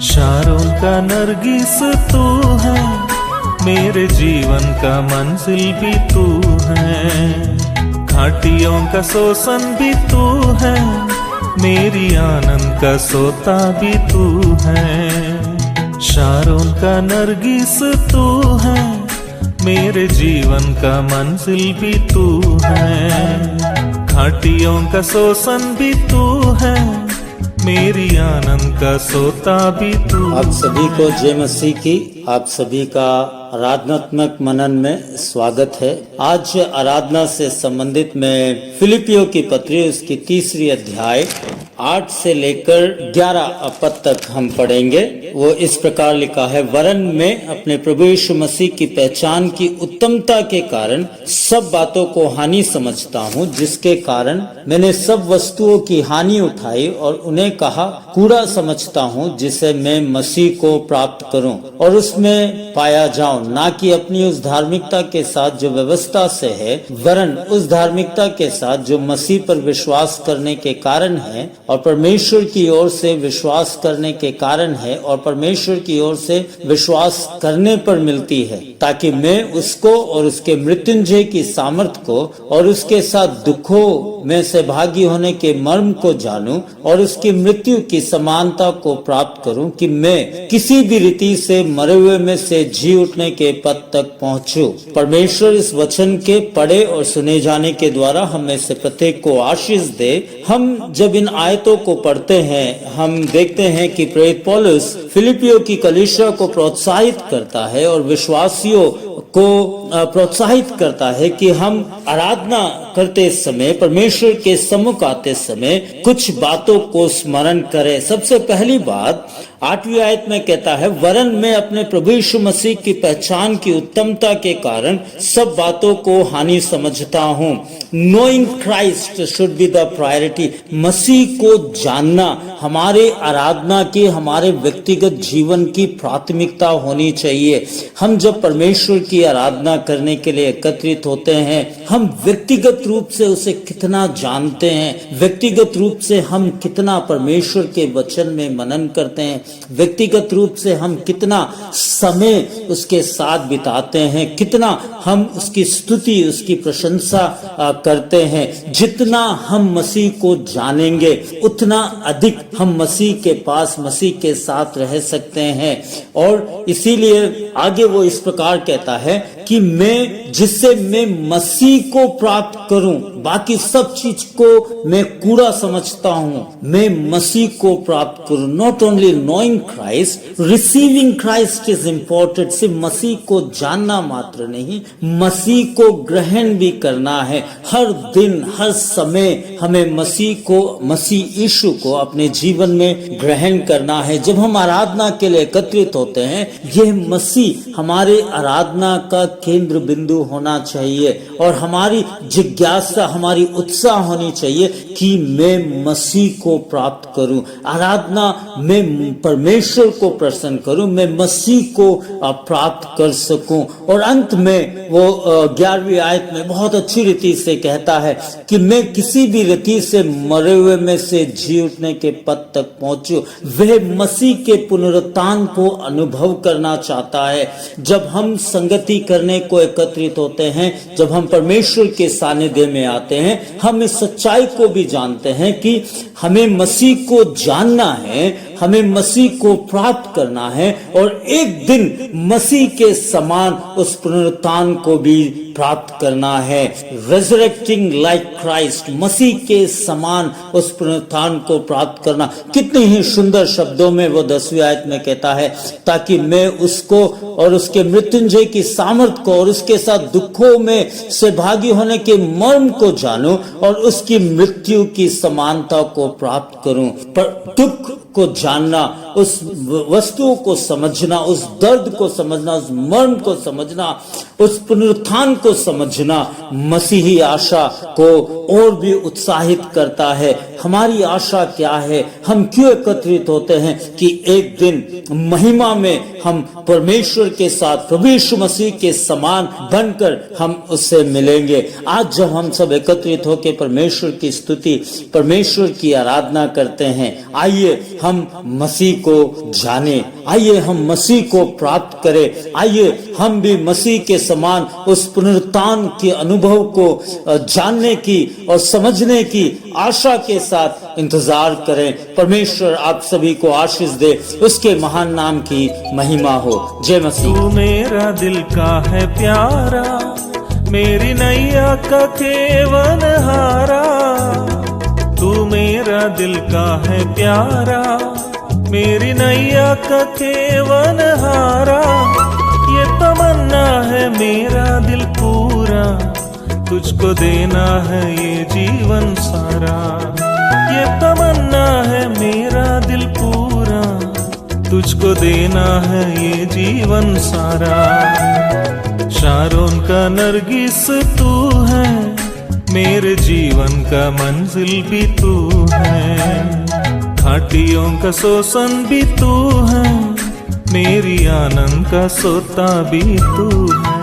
शारों का नरगिस तू है, मेरे जीवन का मंजिल भी तू है। घाटियों का शोषण भी तू है, मेरी आनंद का सोता भी तू है। शारों का नरगिस तू है, मेरे जीवन का मंजिल भी तू है। घाटियों का शोषण भी तू है, मेरी आनंद का सोता भी तू। आप सभी को जय मसीह की, आप सभी का आराधनात्मक मनन में स्वागत है। आज आराधना से संबंधित में फिलिपियों की पत्री उसकी 3 अध्याय 8 से लेकर 11 पद तक हम पढ़ेंगे। वो इस प्रकार लिखा है, वरन में अपने प्रभु यीशु मसीह की पहचान की उत्तमता के कारण सब बातों को हानि समझता हूँ, जिसके कारण मैंने सब वस्तुओं की हानि उठाई और उन्हें कहा कूड़ा समझता हूँ, जिसे मैं मसीह को प्राप्त करूँ और उसमें पाया जाऊं, ना कि अपनी उस धार्मिकता के साथ जो व्यवस्था से है, वरन उस धार्मिकता के साथ जो मसीह पर विश्वास करने के कारण है और परमेश्वर की ओर से विश्वास करने के कारण है और परमेश्वर की ओर से विश्वास करने पर मिलती है, ताकि मैं उसको और उसके मृत्युंजय की सामर्थ को और उसके साथ दुखों में से भागी होने के मर्म को जानूं और उसकी मृत्यु की समानता को प्राप्त करूं, कि मैं किसी भी रीति से मरे हुए में से जी उठने के पद तक पहुंचूं। परमेश्वर इस वचन के पढ़े और सुने जाने के द्वारा हमें से प्रत्येक को आशीष दे। हम जब इन आयतों को पढ़ते हैं, हम देखते हैं कि प्रेरित पौलुस फिलिपियों की कलीसिया को प्रोत्साहित करता है और विश्वासियों को प्रोत्साहित करता है कि हम आराधना करते समय, परमेश्वर के सम्मुख आते समय कुछ बातों को स्मरण करें। सबसे पहली बात 8वीं आयत में कहता है, वरन मैं अपने प्रभु यीशु मसीह की पहचान की उत्तमता के कारण सब बातों को हानि समझता हूँ। Knowing Christ should be the priority. मसीह को जानना हमारे आराधना की, हमारे व्यक्तिगत जीवन की प्राथमिकता होनी चाहिए। हम जब परमेश्वर की आराधना करने के लिए एकत्रित होते हैं, हम व्यक्तिगत रूप से उसे कितना जानते हैं, व्यक्तिगत रूप से हम कितना परमेश्वर के वचन में मनन करते हैं, व्यक्तिगत रूप से हम कितना समय उसके साथ बिताते हैं, कितना हम उसकी स्तुति, उसकी प्रशंसा करते हैं। जितना हम मसीह को जानेंगे, उतना अधिक हम मसीह के पास, मसीह के साथ रह सकते हैं। और इसीलिए आगे वो इस प्रकार कहता है कि मैं जिससे मैं मसीह को प्राप्त करूं, बाकी सब चीज को मैं कूड़ा समझता हूं, मैं मसीह को प्राप्त करूं। Not only knowing Christ, receiving Christ is important. सिर्फ मसीह को जानना मात्र नहीं, मसीह को ग्रहण भी करना है। हर दिन, हर समय हमें मसीह को, मसीह यीशु को अपने जीवन में ग्रहण करना है। जब हम आराधना के लिए एकत्रित होते हैं, यह मसीह हमारे आराधना का केंद्र बिंदु होना चाहिए और हमारी जिज्ञासा, हमारी उत्साह होनी चाहिए कि मैं मसीह को प्राप्त करूं। आराधना में परमेश्वर को प्रसन्न करूं, मैं मसीह को प्राप्त कर सकूं। और अंत में वो 11वीं आयत में बहुत अच्छी रीति से कहता है कि मैं किसी भी रीति से मरे हुए में से जी उठने के पद तक पहुंचूं। वह मसीह के पुनरुत्थान को अनुभव करना चाहता है। जब हम संगति करने को एकत्रित होते हैं, जब हम परमेश्वर के सानिध्य में आते हैं, हम इस सच्चाई को भी जानते हैं कि हमें मसीह को जानना है, हमें मसीह को प्राप्त करना है और एक दिन मसीह के समान उस पुनरुत्थान को भी प्राप्त करना है। रेजरेक्टिंग लाइक क्राइस्ट, मसीह के समान उस पुनरुत्थान को प्राप्त करना। कितने ही सुंदर शब्दों में वो 10वीं आयत में कहता है, ताकि मैं उसको और उसके मृत्युंजय की सामर्थ को और उसके साथ दुखों में से भागी होने के मर्म को जानूं और उसकी मृत्यु की समानता को प्राप्त करूं। पर दुख को जानना, उस वस्तुओं को समझना, उस दर्द को समझना, उस मर्म को समझना, उस पुनरुत्थान को समझना मसीही आशा को और भी उत्साहित करता है। हमारी आशा क्या है? हम क्यों एकत्रित होते हैं? कि एक दिन महिमा में हम परमेश्वर के साथ प्रभु यीशु मसीह के समान बनकर हम उससे मिलेंगे। आज जब हम सब एकत्रित होकर परमेश्वर की स्तुति, परमेश्वर की आराधना करते हैं, आइए हम मसीह को जाने, आइए हम मसीह को प्राप्त करें, आइए हम भी मसीह के समान उस पुनरुत्थान के अनुभव को जानने की और समझने की आशा के साथ इंतजार करें। परमेश्वर आप सभी को आशीष दे, उसके महान नाम की महिमा हो। जय मसीह। तू मेरा दिल का है प्यारा, मेरी नैया का केवन हारा। तू मेरा दिल का है प्यारा, मेरी नैया का केवन हारा। ये तमन्ना है मेरा दिल पूरा, तुझको देना है ये जीवन सारा। ये तमन्ना है मेरा दिल पूरा, तुझको देना है ये जीवन सारा। शारोन का नरगिस तू है, मेरे जीवन का मंजिल भी तू है। घाटियों का शोषण भी तू है, मेरी आनंद का सोता भी तू है।